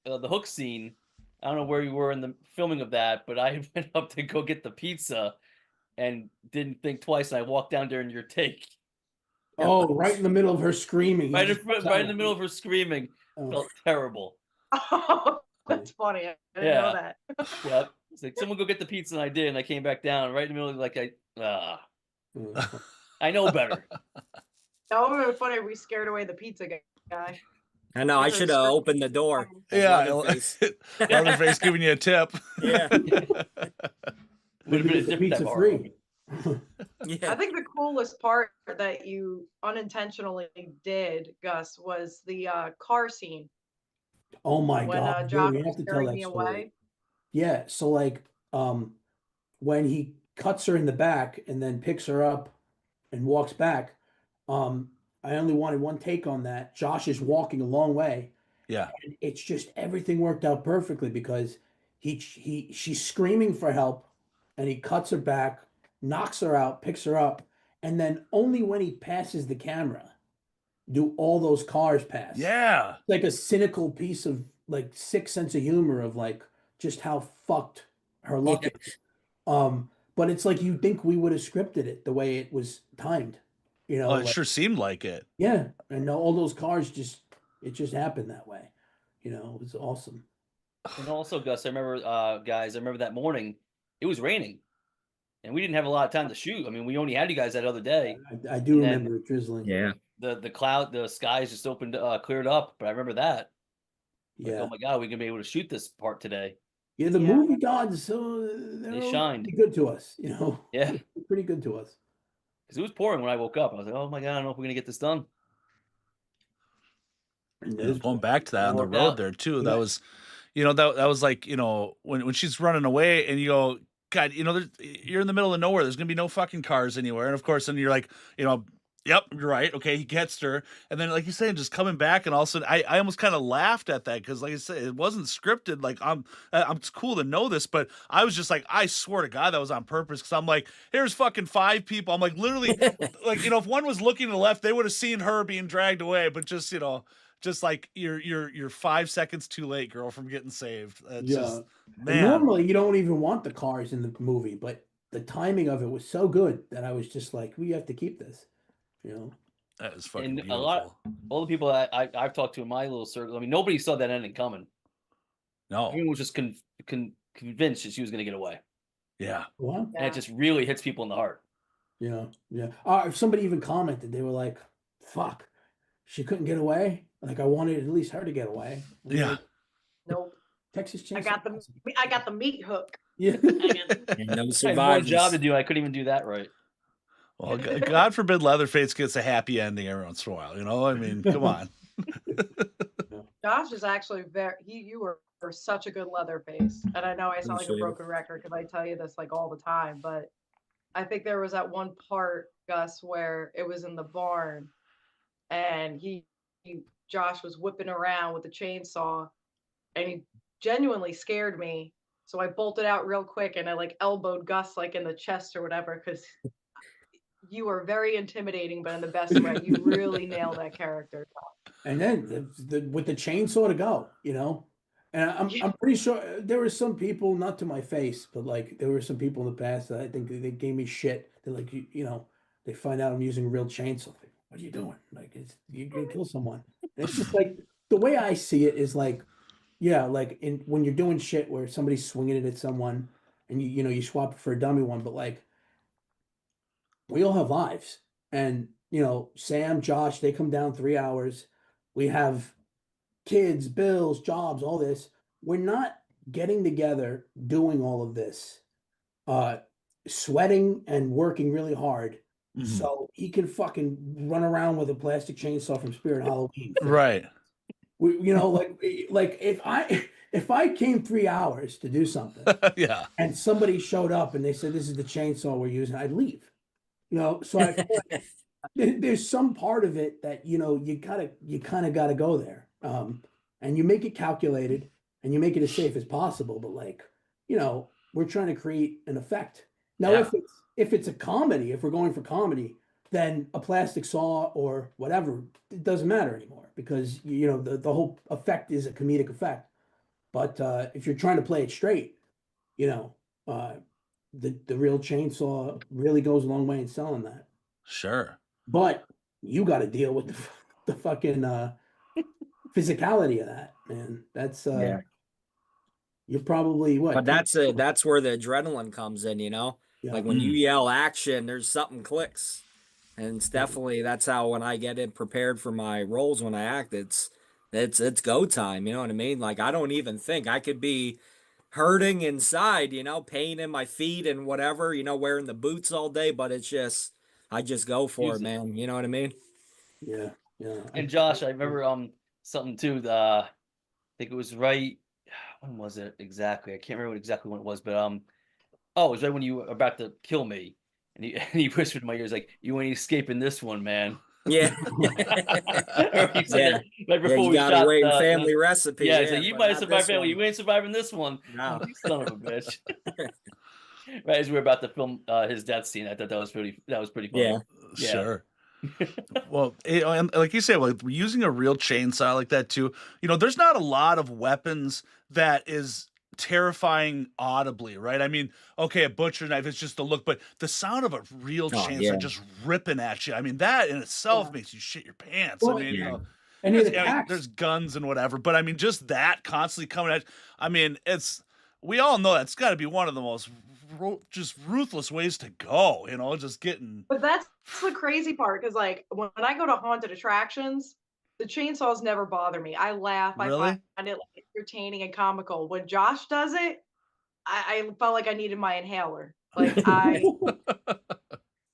the hook scene. I don't know where you were in the filming of that, but I went up to go get the pizza and didn't think twice. And I walked down during your take,
Oh, right in the middle of her screaming.
right in the middle of her screaming.
Oh.
Felt terrible.
Oh, that's funny. I didn't know
Yeah.
that.
Yeah, it's like someone go get the pizza, and I did, and I came back down right in the middle. Like I know better.
That would have been funny if we scared away the pizza guy.
I know. I
Because
should have
it's-
opened the door. as
Yeah,
Leatherface.
Leatherface giving you a tip.
Yeah.
Would have been a different
pizza
type of
free.
I
Yeah.
think the coolest part that you unintentionally did, Gus, was the car scene
Oh my
when
God,
Josh
we have
was
to tell
carrying
that
me
story.
away.
Yeah, so like when he cuts her in the back and then picks her up and walks back, I only wanted one take on that. Josh is walking a long way,
Yeah.
and it's just everything worked out perfectly because she's screaming for help, and he cuts her back, knocks her out, picks her up, and then only when he passes the camera do all those cars pass.
Yeah.
Like a cynical piece of like sick sense of humor of like just how fucked her luck
Yeah.
is. But it's like you think we would have scripted it the way it was timed,
Oh, it
like,
sure seemed like it.
yeah, and all those cars it just happened that way. It was awesome.
And also, Gus, I remember, guys, I remember that morning. It was raining. and we didn't have a lot of time to shoot. I mean, we only had you guys that other day.
I do
And then
remember it drizzling.
Yeah.
The skies just opened, cleared up. But I remember that. Like,
Yeah.
oh my god, we're gonna be able to shoot this part today.
Yeah, the
Yeah.
movie gods, so they're
shined.
pretty good to us, you know.
Yeah,
They're pretty good to us.
because it was pouring when I woke up. I was like, oh my god, I don't know if we're gonna get this done.
And
You know,
those-
going back to that on the
Worked
road
out.
there too.
Yeah.
That was, you know, that was like, you know, when she's running away and you go, God, you know, you're in the middle of nowhere. There's gonna be no fucking cars anywhere. And of course, then you're like, you know, yep, you're right. Okay, he gets her, and then like you're saying, just coming back, and all of a sudden, I almost kind of laughed at that because, like I said, it wasn't scripted. Like it's cool to know this, but I was just like, I swear to God, that was on purpose because I'm like, here's fucking 5 people. I'm like, literally, like, you know, if one was looking to the left, they would have seen her being dragged away, but just, you know. Just like you're 5 seconds too late, girl, from getting saved. It's
Yeah.
just,
And
man.
normally you don't even want the cars in the movie, but the timing of it was so good that I was just like, we have to keep this, you know.
That was fucking
And
beautiful.
all the people I've talked to in my little circle, I mean, nobody saw that ending coming.
No,
Everyone was just convinced that she was gonna get away,
yeah,
Well,
and it just really hits people in the heart.
yeah. If somebody even commented, they were like, fuck, she couldn't get away. Like I wanted at least her to get away. I'm
yeah.
like,
Nope.
Texas Chainsaw
I got the
Massacre.
I got the meat hook.
Yeah.
And no
I had one
survivors.
job to do. I couldn't even do that right.
Well, God forbid Leatherface gets a happy ending every once in a while. You know, I mean, come on.
Josh is actually you were such a good Leatherface. And I know I sound like a
Appreciate it.
broken record because I tell you this like all the time, but I think there was that one part, Gus, where it was in the barn and Josh was whipping around with the chainsaw and he genuinely scared me. So I bolted out real quick and I like elbowed Gus like in the chest or whatever because you were very intimidating, but in the best way. You really nailed that character.
And then with the chainsaw to go, you know. And I'm pretty sure there were some people, not to my face, but like there were some people in the past that I think they gave me shit. They're like, you know, they find out I'm using a real chainsaw. Like, what are you doing? Like, you're gonna kill someone. And it's just like the way I see it is like, yeah, like when you're doing shit where somebody's swinging it at someone, and you know you swap it for a dummy one, but like we all have lives, and you know Sam, Josh, they come down 3 hours. We have kids, bills, jobs, all this. We're not getting together doing all of this, sweating and working really hard.
Mhm.
So he can fucking run around with a plastic chainsaw from Spirit Halloween.
Right.
You know, like if I came 3 hours to do something
Yeah.
and somebody showed up and they said this is the chainsaw we're using, I'd leave. You know, so I feel like there's some part of it that you know you kind of gotta go there, and you make it calculated and you make it as safe as possible. But like, you know, we're trying to create an effect. Now,
Yeah.
if it's a comedy, if we're going for comedy, then a plastic saw or whatever, it doesn't matter anymore because you know the whole effect is a comedic effect. But if you're trying to play it straight, you know, the real chainsaw really goes a long way in selling that.
Sure.
But you got to deal with the fucking physicality of that, man. That's
Yeah.
you're probably what?
But that's where the adrenaline comes in, you know?
Yeah.
Like when you yell action, there's something clicks. And it's definitely that's how when I get it prepared for my roles when I act, it's go time, you know what I mean? Like I don't even think I could be hurting inside, you know, pain in my feet and whatever, you know, wearing the boots all day, but it's just I just go for it, man. You know what I mean?
Yeah, yeah.
And Josh, I remember something too. I think it was right. When was it exactly? I can't remember exactly when it was, but it was right when you were about to kill me, and he whispered in my ears like, "You ain't escaping this one, man."
Yeah.
He said
Yeah.
that right before
Yeah, you
we
gotta
shot
wait
the
family recipe.
Yeah, he's like, "You
but
might have
not
survived
this
family.
one.
You ain't surviving this one."
No.
You son of a bitch. Right as we were about to film his death scene, I thought that was pretty funny.
Yeah.
Yeah.
Sure. Well, and like you say, like using a real chainsaw like that too. You know, there's not a lot of weapons that is terrifying audibly, right? I mean, okay, a butcher knife is just the look, but the sound of a real chainsaw
yeah.
just ripping at you. I mean, that in itself makes you shit your pants.
Well,
I mean, you know,
And it
there's
attacks.
guns and whatever, but I mean, just that constantly coming at. I mean, it's we all know that's got to be one of the most just ruthless ways to go. Just getting.
But that's the crazy part, because like when I go to haunted attractions, the chainsaws never bother me. I laugh. I
Really?
find it like entertaining and comical. When Josh does it, I felt like I needed my inhaler. Like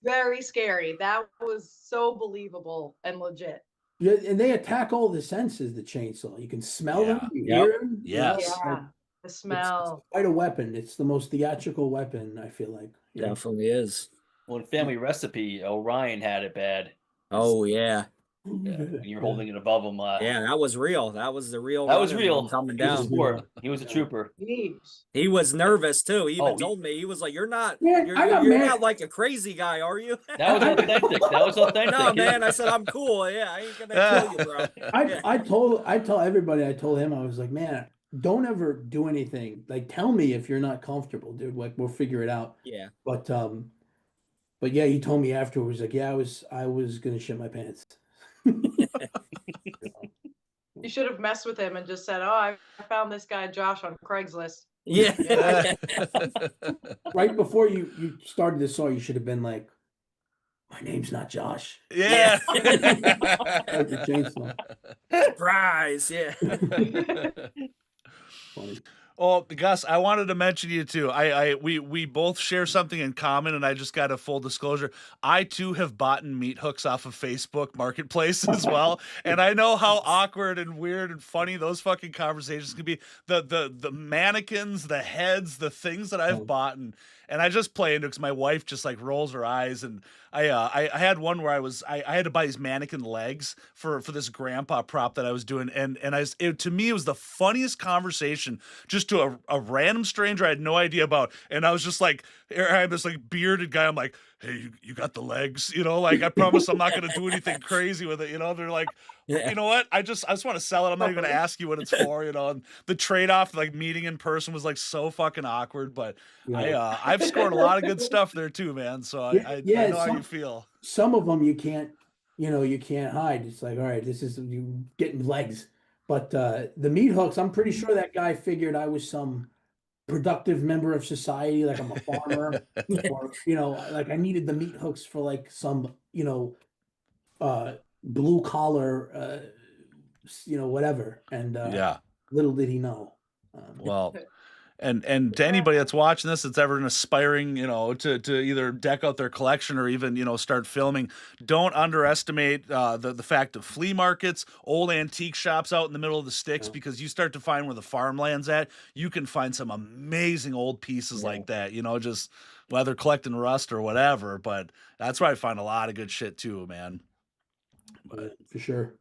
very scary. That was so believable and legit.
Yeah, and they attack all the senses, the chainsaw. You can smell them,
Yeah.
you
Yep.
hear them.
Yes.
Yeah. The
It's
smell.
quite a weapon. It's the most theatrical weapon, I feel like.
Definitely is.
Well, in Family Recipe, Orion had it bad.
Oh yeah.
Yeah, when you're holding it above him.
Yeah, that was real. That was the real.
That was
running
real.
one coming
He was a
down.
sport. He was a trooper.
Jeez.
He was nervous too. He even
Oh,
told me, he was like, "You're not,
Man,
you're,
I got
you're
mad.
not like a crazy guy, are you?"
That was authentic. That was authentic.
No, man. I said, "I'm cool. Yeah, I ain't gonna kill you, bro." Yeah.
I tell everybody, I told him, I was like, man, don't ever do anything. Like, tell me if you're not comfortable, dude. Like, we'll figure it out.
Yeah.
But yeah, he told me afterwards, like, yeah, I was gonna shit my pants.
You should have messed with him and just said, "Oh, I found this guy Josh on Craigslist."
Yeah.
Right before you started this song, you should have been like, my name's not Josh.
Yeah.
Like the chainsaw.
Surprise. Yeah.
Funny.
Oh, Gus, I wanted to mention you too. We both share something in common, and I just got a full disclosure. I too have bought meat hooks off of Facebook Marketplace as well, and I know how awkward and weird and funny those fucking conversations can be. The mannequins, the heads, the things that I've bought, and I just play into it because my wife just like rolls her eyes, and I had one where I had to buy these mannequin legs for this grandpa prop that I was doing, and to me it was the funniest conversation just to a random stranger I had no idea about, and I was just like, I had this like bearded guy. I'm like, hey, you got the legs, like I promise I'm not gonna do anything crazy with it, They're like,
Yeah.
you know what? I just want to sell it. I'm not even gonna ask you what it's for, And the trade off, like meeting in person, was like so fucking awkward. But
Yeah.
I've scored a lot of good stuff there too, man. So I know how you feel.
Some of them you can't hide. It's like, all right, this is you getting legs. But the meat hooks, I'm pretty sure that guy figured I was some productive member of society, like I'm a farmer, or like I needed the meat hooks for like some blue collar whatever. And
Yeah.
little did he know.
Well, and to anybody that's watching this, that's ever an aspiring, to either deck out their collection or even, start filming, don't underestimate the fact of flea markets, old antique shops out in the middle of the sticks, because you start to find where the farmland's at, you can find some amazing old pieces like that, just whether collecting rust or whatever. But that's where I find a lot of good shit too, man. But
For sure.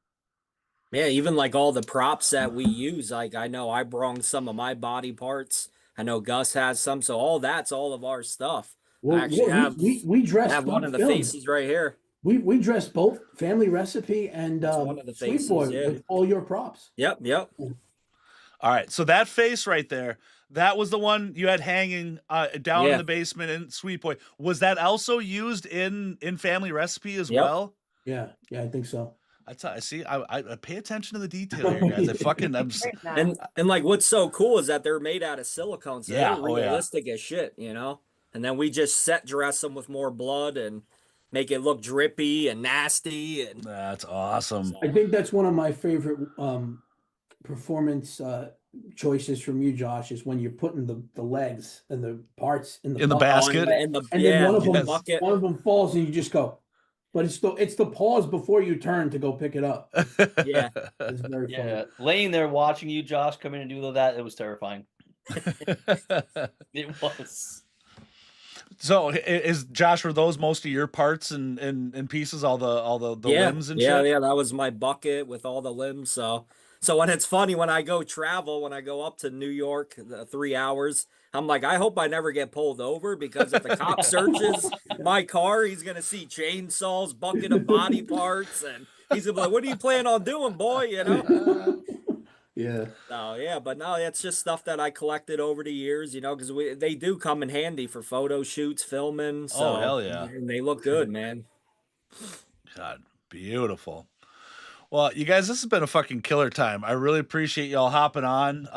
Yeah, even like all the props that we use. Like I know I brought some of my body parts. I know Gus has some, so all that's all of our stuff.
Well,
I actually have
we dressed
have one of the
film.
faces right here.
We dressed both Family Recipe and
That's one of the
Sweet
faces,
Boy
yeah.
with all your props.
Yep.
all right, so that face right there, that was the one you had hanging down in the basement in Sweet Boy. Was that also used in Family Recipe as well?
Yeah, I think so.
I see. I pay attention to the detail here, guys. I'm just,
And like what's so cool is that they're made out of silicone, so
Yeah,
they're
oh, yeah.
realistic as shit, And then we just set dress them with more blood and make it look drippy and nasty. And
that's awesome.
I think that's one of my favorite performance choices from you, Josh, is when you're putting the legs and the parts in the bucket.
basket.
and
then one of them
yes.
bucket.
one of them falls and you just go. But it's the pause before you turn to go pick it up.
Yeah.
It's very funny.
Yeah, laying there watching you, Josh, come in and do that, it was terrifying. It was.
So is Josh, were those most of your parts and pieces, all the limbs and shit?
Yeah, that was my bucket with all the limbs. So when it's funny, when I go travel, when I go up to New York, 3 hours, I'm like, I hope I never get pulled over, because if the cop searches my car, he's gonna see chainsaws, bucket of body parts, and he's gonna be like, what are you planning on doing, boy?
Yeah.
So yeah, but no, it's just stuff that I collected over the years, because they do come in handy for photo shoots, filming. So
hell yeah.
and they look good, man.
God, beautiful. Well, you guys, this has been a fucking killer time. I really appreciate y'all hopping on.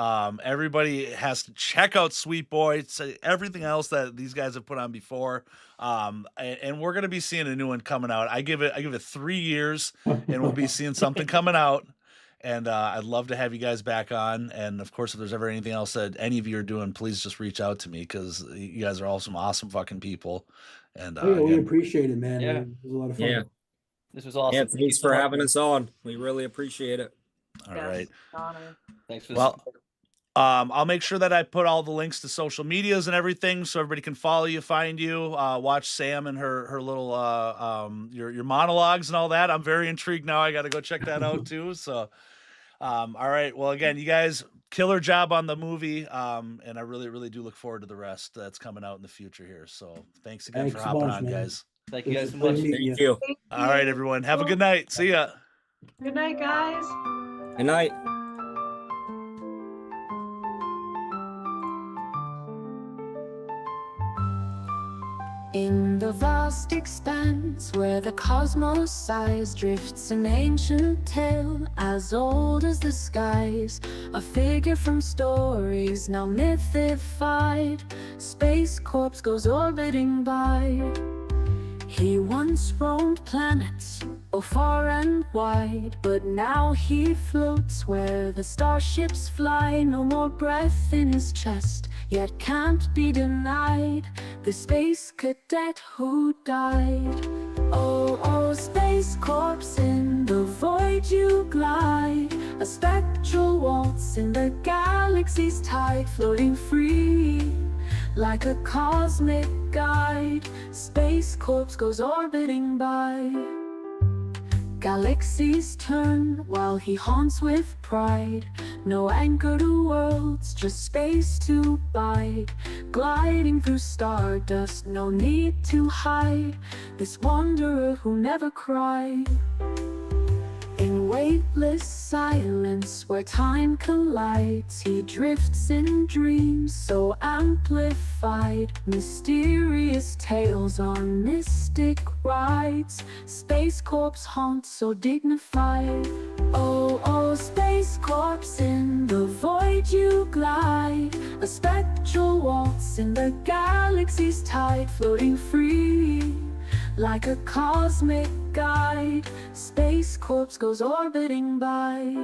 Everybody has to check out Sweet Boy, everything else that these guys have put on before. And we're gonna be seeing a new one coming out. I give it 3 years, and we'll be seeing something coming out. And I'd love to have you guys back on. And of course, if there's ever anything else that any of you are doing, please just reach out to me because you guys are all some awesome fucking people. And
Oh, yeah, we
again,
appreciate it, man.
Yeah.
It was a lot of fun.
Yeah.
This was awesome.
Yeah,
Thank you
thanks
so
for
much,
having
man.
us on. We really appreciate it.
all
Yes,
right.
honor.
Thanks for the
Well,
support.
I'll make sure that I put all the links to social medias and everything so everybody can follow you, find you, watch Sam and her little your monologues and all that. I'm very intrigued now. I got to go check that out too. So, all right. Well, again, you guys, killer job on the movie, and I really, really do look forward to the rest that's coming out in the future here. So, thanks again
Thanks
for
a
hopping
bunch,
on,
man.
guys.
Thank you
It
guys
was
so
a pleasure
much.
meeting
Thank you.
Thank
All right,
you.
everyone. Have a good night. See ya.
Good night, guys.
Good night.
In the vast expanse where the cosmos sighs drifts an ancient tale as old as the skies, a figure from stories now mythified. Space Corpse goes orbiting by. He once roamed planets, oh far and wide, but now he floats where the starships fly. No more breath in his chest, yet can't be denied the space cadet who died. Oh, oh, Space Corpse, in the void you glide, a spectral waltz in the galaxy's tide, floating free like a cosmic guide. Space Corpse goes orbiting by. Galaxies turn while he haunts with pride. No anchor to worlds, just space to bide. Gliding through stardust, no need to hide. This wanderer who never cried. In weightless silence where time collides, he drifts in dreams so amplified. Mysterious tales on mystic rides. Space Corpse haunts so dignified. Oh, oh, Space Corpse, in the void you glide, a spectral waltz in the galaxy's tide, floating free like a cosmic guide. Space Corpse goes orbiting by.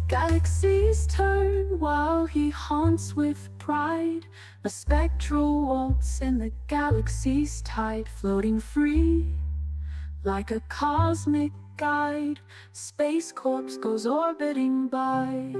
Galaxies turn while he haunts with pride. A spectral waltz in the galaxy's tide, floating free like a cosmic guide. Space Corpse goes orbiting by.